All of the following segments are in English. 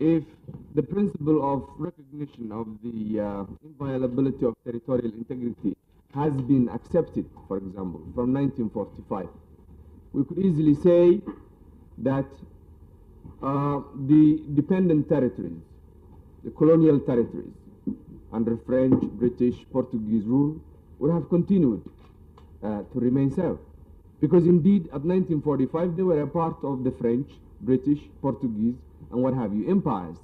if the principle of recognition of the inviolability of territorial integrity has been accepted, for example, from 1945, we could easily say that the dependent territories, the colonial territories, under French, British, Portuguese rule, would have continued to remain so. Because indeed, at 1945, they were a part of the French, British, Portuguese, and what have you, empires.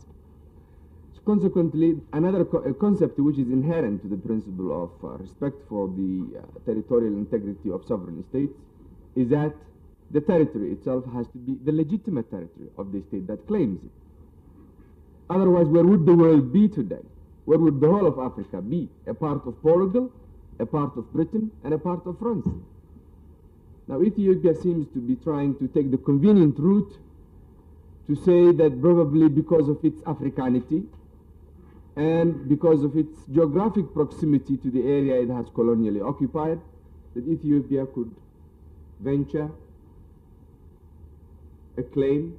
So consequently, another concept which is inherent to the principle of respect for the territorial integrity of sovereign states is that the territory itself has to be the legitimate territory of the state that claims it. Otherwise, where would the world be today? Where would the whole of Africa be? A part of Portugal, a part of Britain, and a part of France. Now, Ethiopia seems to be trying to take the convenient route to say that probably because of its Africanity and because of its geographic proximity to the area it has colonially occupied, that Ethiopia could venture a claim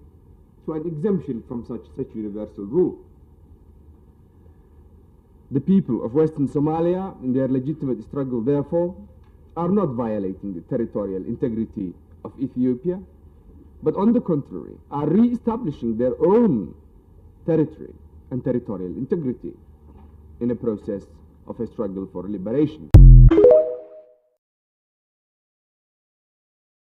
to an exemption from such universal rule. The people of Western Somalia, in their legitimate struggle, therefore, are not violating the territorial integrity of Ethiopia, but on the contrary, are re-establishing their own territory and territorial integrity in a process of a struggle for liberation.